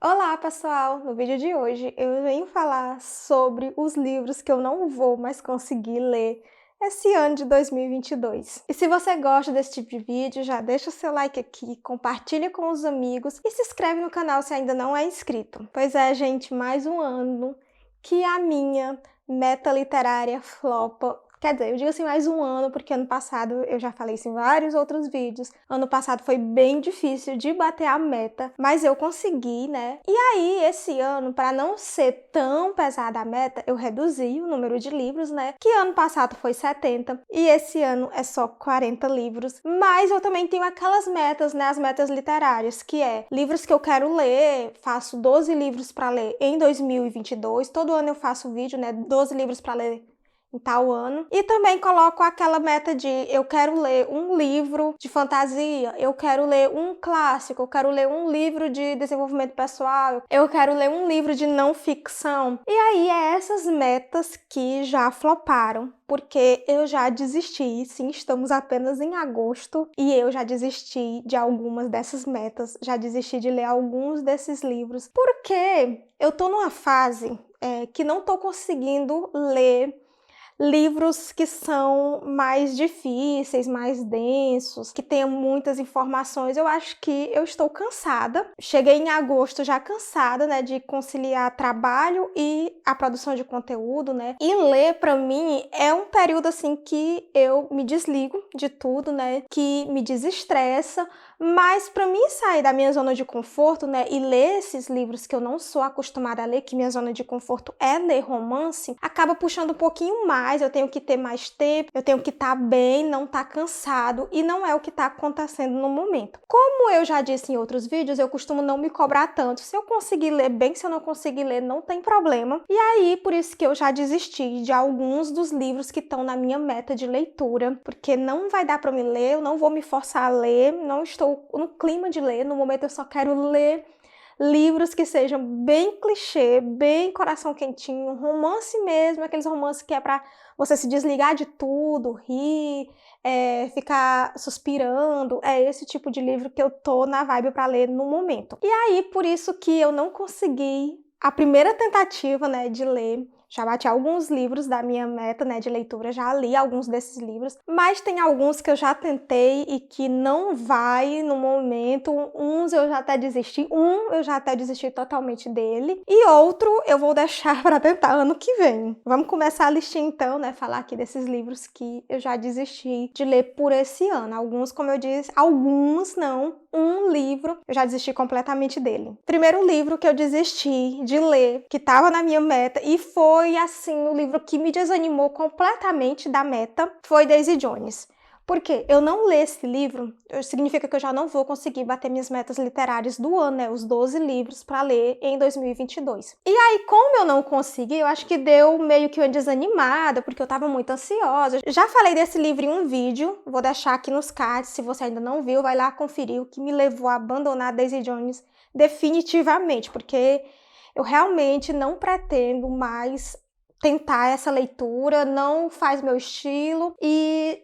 Olá, pessoal! No vídeo de hoje eu venho falar sobre os livros que eu não vou mais conseguir ler esse ano de 2022. E se você gosta desse tipo de vídeo, já deixa o seu like aqui, compartilha com os amigos e se inscreve no canal se ainda não é inscrito. Pois é, gente, mais um ano que a minha meta literária flopa. Quer dizer, eu digo assim mais um ano, porque ano passado eu já falei isso em vários outros vídeos. Ano passado foi bem difícil de bater a meta, mas eu consegui, né? E aí, esse ano, para não ser tão pesada a meta, eu reduzi o número de livros, né? Que ano passado foi 70 e esse ano é só 40 livros. Mas eu também tenho aquelas metas, né? As metas literárias, que é livros que eu quero ler, faço 12 livros para ler em 2022. Todo ano eu faço vídeo, né? 12 livros para ler em tal ano. E também coloco aquela meta de eu quero ler um livro de fantasia, eu quero ler um clássico, eu quero ler um livro de desenvolvimento pessoal, eu quero ler um livro de não ficção. E aí é essas metas que já floparam, porque eu já desisti, sim, estamos apenas em agosto, e eu já desisti de algumas dessas metas, já desisti de ler alguns desses livros, porque eu tô numa fase que não tô conseguindo ler livros que são mais difíceis, mais densos, que tenham muitas informações. Eu acho que eu estou cansada. Cheguei em agosto já cansada, né, de conciliar trabalho e a produção de conteúdo, né? E ler para mim é um período assim que eu me desligo de tudo, né? Que me desestressa, mas para mim sair da minha zona de conforto, né, e ler esses livros que eu não sou acostumada a ler, que minha zona de conforto é ler romance, acaba puxando um pouquinho mais, eu tenho que ter mais tempo, eu tenho que estar bem, não estar cansado, e não é o que está acontecendo no momento. Como eu já disse em outros vídeos, eu costumo não me cobrar tanto. Se eu conseguir ler bem, se eu não conseguir ler, não tem problema. E aí, por isso que eu já desisti de alguns dos livros que estão na minha meta de leitura, porque não vai dar para me ler, eu não vou me forçar a ler, não estou no clima de ler, no momento eu só quero ler livros que sejam bem clichê, bem coração quentinho, romance mesmo, aqueles romances que é para você se desligar de tudo, rir, ficar suspirando. É esse tipo de livro que eu tô na vibe para ler no momento. E aí, por isso que eu não consegui a primeira tentativa, né, de ler. Já bati alguns livros da minha meta, né, de leitura, já li alguns desses livros, mas tem alguns que eu já tentei e que não vai no momento. Uns eu já até desisti, eu já até desisti totalmente dele, e outro eu vou deixar para tentar ano que vem. Vamos começar a listinha então, né, falar aqui desses livros que eu já desisti de ler por esse ano. Alguns, como eu disse, alguns não. Um livro, eu já desisti completamente dele. Primeiro livro que eu desisti de ler, que estava na minha meta, e foi, assim, o livro que me desanimou completamente da meta, foi Daisy Jones. Porque eu não ler esse livro, significa que eu já não vou conseguir bater minhas metas literárias do ano, né? Os 12 livros para ler em 2022. E aí, como eu não consegui, eu acho que deu meio que uma desanimada, porque eu tava muito ansiosa. Já falei desse livro em um vídeo, vou deixar aqui nos cards, se você ainda não viu, vai lá conferir o que me levou a abandonar Daisy Jones definitivamente, porque eu realmente não pretendo mais tentar essa leitura, não faz meu estilo e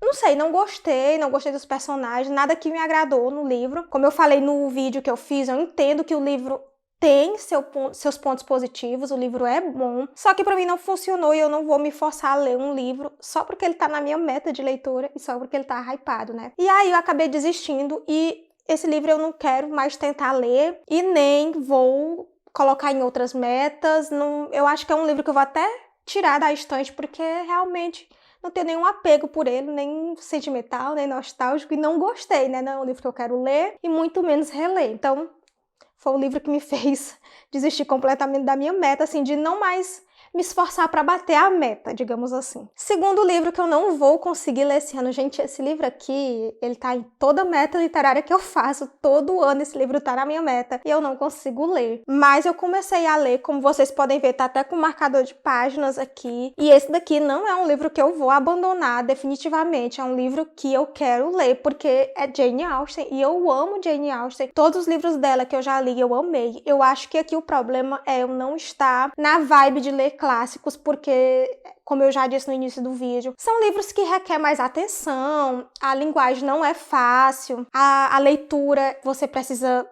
não sei, não gostei dos personagens, nada que me agradou no livro. Como eu falei no vídeo que eu fiz, eu entendo que o livro tem seus pontos positivos, o livro é bom, só que pra mim não funcionou e eu não vou me forçar a ler um livro só porque ele tá na minha meta de leitura e só porque ele tá hypado, né? E aí eu acabei desistindo e esse livro eu não quero mais tentar ler e nem vou colocar em outras metas. Não, eu acho que é um livro que eu vou até tirar da estante porque realmente não tenho nenhum apego por ele, nem sentimental, nem nostálgico, e não gostei, né? Não é um livro que eu quero ler e muito menos reler. Então, foi o livro que me fez desistir completamente da minha meta, assim, de não mais me esforçar para bater a meta, digamos assim. Segundo livro que eu não vou conseguir ler esse ano, gente, esse livro aqui, ele tá em toda meta literária que eu faço, todo ano esse livro tá na minha meta e eu não consigo ler. Mas eu comecei a ler, como vocês podem ver, tá até com marcador de páginas aqui, e esse daqui não é um livro que eu vou abandonar definitivamente, é um livro que eu quero ler, porque é Jane Austen, e eu amo Jane Austen, todos os livros dela que eu já li, eu amei. Eu acho que aqui o problema é eu não estar na vibe de ler clássicos, porque, como eu já disse no início do vídeo, são livros que requer mais atenção, a linguagem não é fácil, a leitura você precisa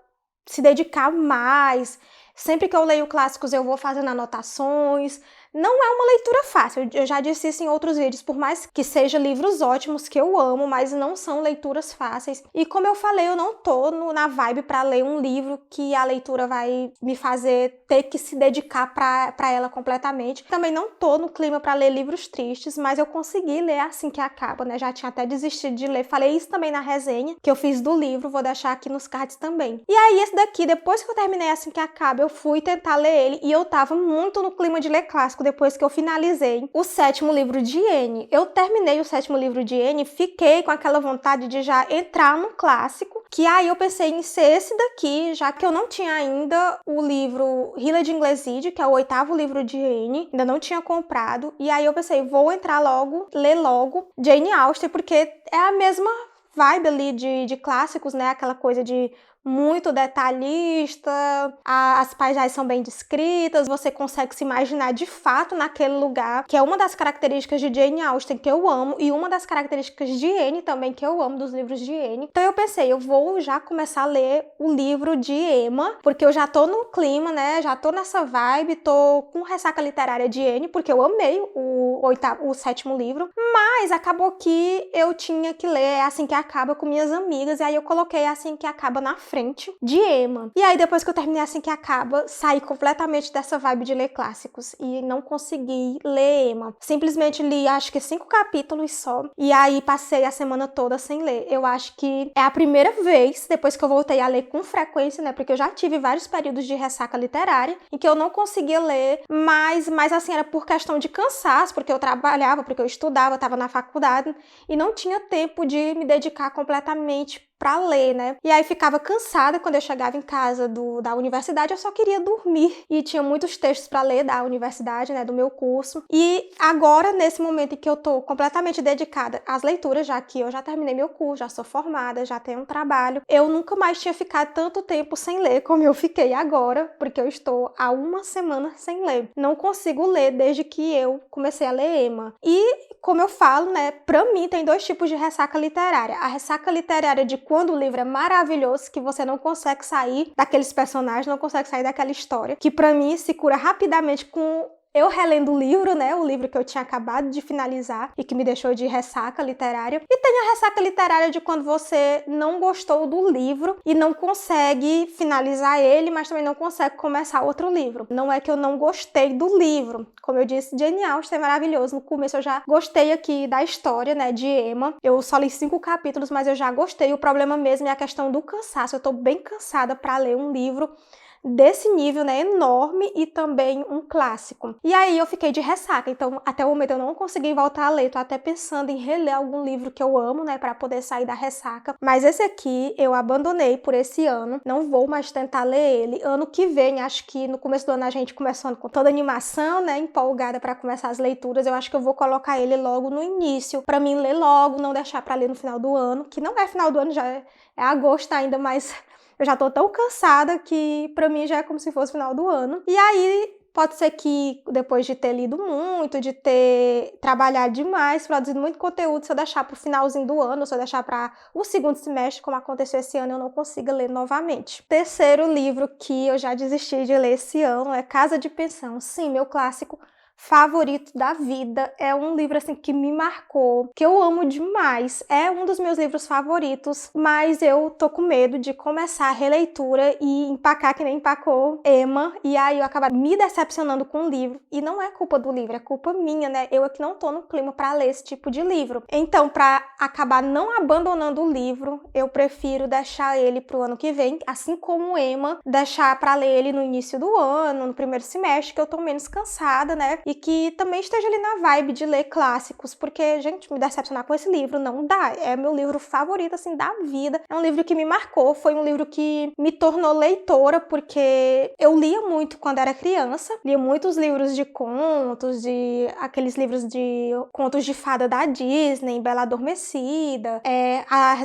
se dedicar mais. Sempre que eu leio clássicos, eu vou fazendo anotações. Não é uma leitura fácil, eu já disse isso em outros vídeos, por mais que sejam livros ótimos, que eu amo, mas não são leituras fáceis. E como eu falei, eu não tô na vibe para ler um livro que a leitura vai me fazer ter que se dedicar para ela completamente. Também não tô no clima para ler livros tristes, mas eu consegui ler assim que acaba, né? Já tinha até desistido de ler, falei isso também na resenha que eu fiz do livro, vou deixar aqui nos cards também. E aí esse daqui, depois que eu terminei assim que acaba, eu fui tentar ler ele e eu tava muito no clima de ler clássico depois que eu finalizei o 7º livro de N. Eu terminei o 7º livro de N e fiquei com aquela vontade de já entrar no clássico, que aí eu pensei em ser esse daqui, já que eu não tinha ainda o livro Hila de Ingleside, que é o 8º livro de N, ainda não tinha comprado, e aí eu pensei, vou entrar logo, ler logo Jane Austen, porque é a mesma vibe ali de clássicos, né, aquela coisa de muito detalhista, as paisagens são bem descritas, você consegue se imaginar de fato naquele lugar, que é uma das características de Jane Austen que eu amo, e uma das características de N também que eu amo dos livros de N. Então eu pensei, eu vou já começar a ler o livro de Emma, porque eu já tô no clima, né, já tô nessa vibe, tô com ressaca literária de N, porque eu amei o 7º livro, mas acabou que eu tinha que ler Assim que Acaba com minhas amigas, e aí eu coloquei Assim que Acaba na frente de Emma. E aí depois que eu terminei Assim que Acaba, saí completamente dessa vibe de ler clássicos e não consegui ler Emma. Simplesmente li acho que 5 capítulos só, e aí passei a semana toda sem ler. Eu acho que é a primeira vez, depois que eu voltei a ler com frequência, né, porque eu já tive vários períodos de ressaca literária em que eu não conseguia ler, mas assim, era por questão de cansaço, porque eu trabalhava, porque eu estudava, estava na faculdade e não tinha tempo de me dedicar completamente para ler, né? E aí ficava cansada quando eu chegava em casa da universidade, eu só queria dormir. E tinha muitos textos para ler da universidade, né, do meu curso. E agora, nesse momento em que eu tô completamente dedicada às leituras, já que eu já terminei meu curso, já sou formada, já tenho um trabalho, eu nunca mais tinha ficado tanto tempo sem ler como eu fiquei agora, porque eu estou há uma semana sem ler. Não consigo ler desde que eu comecei a ler Emma. E, como eu falo, né, pra mim tem 2 tipos de ressaca literária. A ressaca literária de quando o livro é maravilhoso, que você não consegue sair daqueles personagens, não consegue sair daquela história, que pra mim se cura rapidamente com eu relendo o livro, né, o livro que eu tinha acabado de finalizar e que me deixou de ressaca literária. E tem a ressaca literária de quando você não gostou do livro e não consegue finalizar ele, mas também não consegue começar outro livro. Não é que eu não gostei do livro. Como eu disse, Jane Austen é maravilhoso. No começo eu já gostei aqui da história, né, de Emma. Eu só li 5 capítulos, mas eu já gostei. O problema mesmo é a questão do cansaço. Eu tô bem cansada para ler um livro desse nível, né, enorme, e também um clássico. E aí eu fiquei de ressaca, então até o momento eu não consegui voltar a ler, tô até pensando em reler algum livro que eu amo, né, para poder sair da ressaca, mas esse aqui eu abandonei por esse ano, não vou mais tentar ler ele. Ano que vem, acho que no começo do ano a gente começando com toda a animação, né, empolgada para começar as leituras, eu acho que eu vou colocar ele logo no início, para mim ler logo, não deixar para ler no final do ano, que não é final do ano, já é agosto ainda, mas eu já tô tão cansada que pra mim já é como se fosse final do ano. E aí pode ser que depois de ter lido muito, de ter trabalhado demais, produzido muito conteúdo, se eu deixar pro finalzinho do ano, se eu deixar para o segundo semestre, como aconteceu esse ano, eu não consiga ler novamente. Terceiro livro que eu já desisti de ler esse ano é Casa de Pensão. Sim, meu clássico favorito da vida, é um livro assim que me marcou, que eu amo demais, é um dos meus livros favoritos, mas eu tô com medo de começar a releitura e empacar que nem empacou Emma, e aí eu acabar me decepcionando com o livro, e não é culpa do livro, é culpa minha, né, eu é que não tô no clima pra ler esse tipo de livro. Então, pra acabar não abandonando o livro, eu prefiro deixar ele pro ano que vem, assim como Emma, deixar pra ler ele no início do ano, no primeiro semestre, que eu tô menos cansada, né, e que também esteja ali na vibe de ler clássicos, porque, gente, me decepcionar com esse livro não dá. É meu livro favorito, assim, da vida. É um livro que me marcou, foi um livro que me tornou leitora, porque eu lia muito quando era criança, lia muitos livros de contos, aqueles livros de contos de fada da Disney, Bela Adormecida,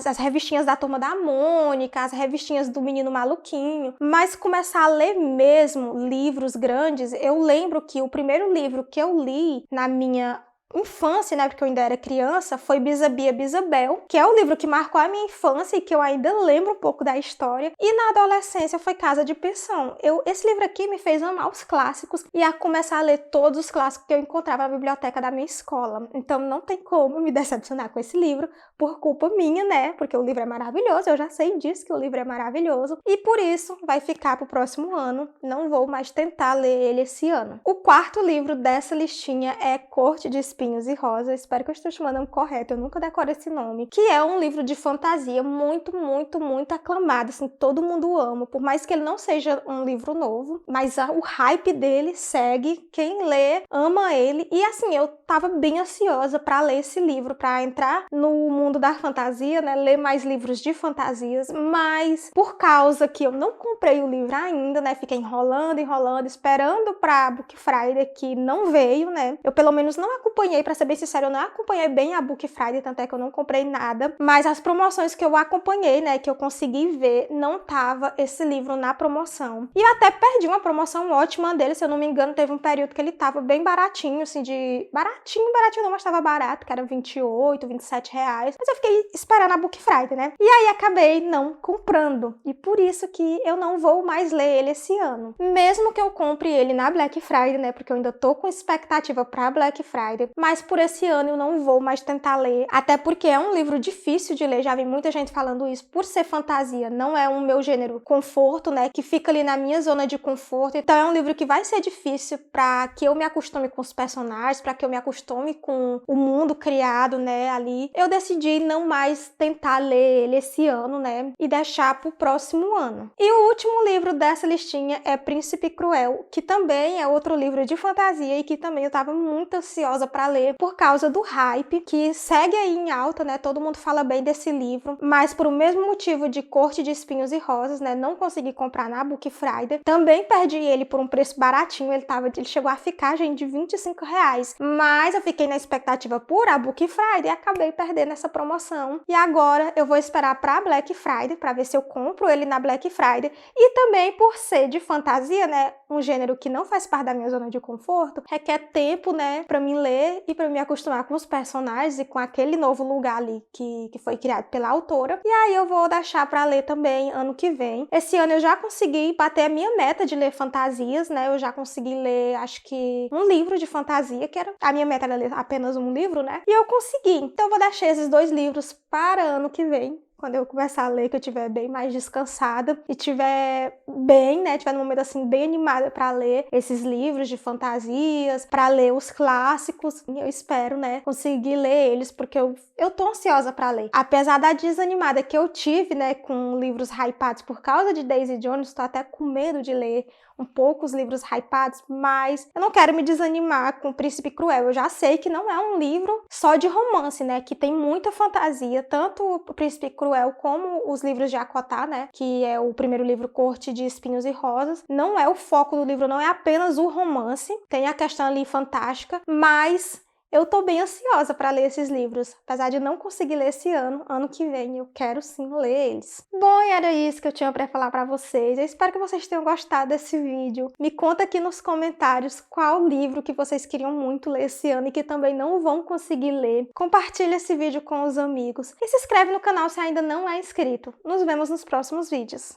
as revistinhas da Turma da Mônica, as revistinhas do Menino Maluquinho, mas começar a ler mesmo livros grandes, eu lembro que o primeiro livro que eu li na minha infância, né, porque eu ainda era criança, foi Bisabia Bisabel, que é o livro que marcou a minha infância e que eu ainda lembro um pouco da história. E na adolescência foi Casa de Pensão. Esse livro aqui me fez amar os clássicos e a começar a ler todos os clássicos que eu encontrava na biblioteca da minha escola. Então não tem como me decepcionar com esse livro por culpa minha, né? Porque o livro é maravilhoso, eu já sei disso que o livro é maravilhoso. E por isso vai ficar pro próximo ano. Não vou mais tentar ler ele esse ano. O quarto livro dessa listinha é Corte de Espinhos e Rosas. Espero que eu esteja chamando correto, eu nunca decoro esse nome. Que é um livro de fantasia muito, muito, muito aclamado, assim, todo mundo ama. Por mais que ele não seja um livro novo, mas o hype dele segue. Quem lê, ama ele. E assim, eu tava bem ansiosa para ler esse livro, para entrar no mundo da fantasia, né? Ler mais livros de fantasias, mas por causa que eu não comprei o livro ainda, né? Fiquei enrolando, esperando pra Book Friday, que não veio, né? Eu pelo menos não acompanhei, pra ser bem sincero, eu não acompanhei bem a Book Friday, tanto é que eu não comprei nada, mas as promoções que eu acompanhei, né, que eu consegui ver, não tava esse livro na promoção. E eu até perdi uma promoção ótima dele, se eu não me engano, teve um período que ele tava bem baratinho, assim, de... Baratinho não, mas tava barato, que era 28, 27 reais. Mas eu fiquei esperando a Book Friday, né? E aí acabei não comprando. E por isso que eu não vou mais ler ele esse ano. Mesmo que eu compre ele na Black Friday, né? Porque eu ainda tô com expectativa pra Black Friday. Mas por esse ano eu não vou mais tentar ler. Até porque é um livro difícil de ler. Já vi muita gente falando isso. Por ser fantasia, não é um meu gênero conforto, né? Que fica ali na minha zona de conforto. Então é um livro que vai ser difícil pra que eu me acostume com os personagens, pra que eu me acostume com o mundo criado, né? Ali. Eu decidi não mais tentar ler ele esse ano, né? E deixar pro próximo ano. E o último livro dessa listinha é Príncipe Cruel, que também é outro livro de fantasia e que também eu tava muito ansiosa para ler por causa do hype, que segue aí em alta, né? Todo mundo fala bem desse livro, mas por o mesmo motivo de Corte de Espinhos e Rosas, né? Não consegui comprar na Book Friday. Também perdi ele por um preço baratinho, ele chegou a ficar, gente, de 25 reais. Mas eu fiquei na expectativa por a Book Friday e acabei perdendo essa promoção. E agora eu vou esperar pra Black Friday, pra ver se eu compro ele na Black Friday. E também por ser de fantasia, né? Um gênero que não faz parte da minha zona de conforto, requer tempo, né? Pra mim ler e pra me acostumar com os personagens e com aquele novo lugar ali que foi criado pela autora. E aí eu vou deixar pra ler também ano que vem. Esse ano eu já consegui bater a minha meta de ler fantasias, né? Eu já consegui ler, acho que um livro de fantasia, que era... A minha meta era ler apenas um livro, né? E eu consegui. Então eu vou deixar esses 2 livros para ano que vem. Quando eu começar a ler, que eu estiver bem mais descansada e estiver bem, né, tiver num momento assim bem animada para ler esses livros de fantasias, para ler os clássicos. E eu espero, né, conseguir ler eles, porque eu tô ansiosa para ler. Apesar da desanimada que eu tive, né, com livros hypados por causa de Daisy Jones, tô até com medo de ler um pouco os livros hypados, mas eu não quero me desanimar com O Príncipe Cruel. Eu já sei que não é um livro só de romance, né, que tem muita fantasia, tanto O Príncipe Cruel como os livros de Acotar, né, que é o primeiro livro, Corte de Espinhos e Rosas. Não é o foco do livro, não é apenas o romance, tem a questão ali fantástica, mas eu tô bem ansiosa para ler esses livros, apesar de não conseguir ler esse ano. Ano que vem eu quero sim ler eles. Bom, e era isso que eu tinha para falar para vocês. Eu espero que vocês tenham gostado desse vídeo. Me conta aqui nos comentários qual livro que vocês queriam muito ler esse ano e que também não vão conseguir ler. Compartilha esse vídeo com os amigos e se inscreve no canal se ainda não é inscrito. Nos vemos nos próximos vídeos.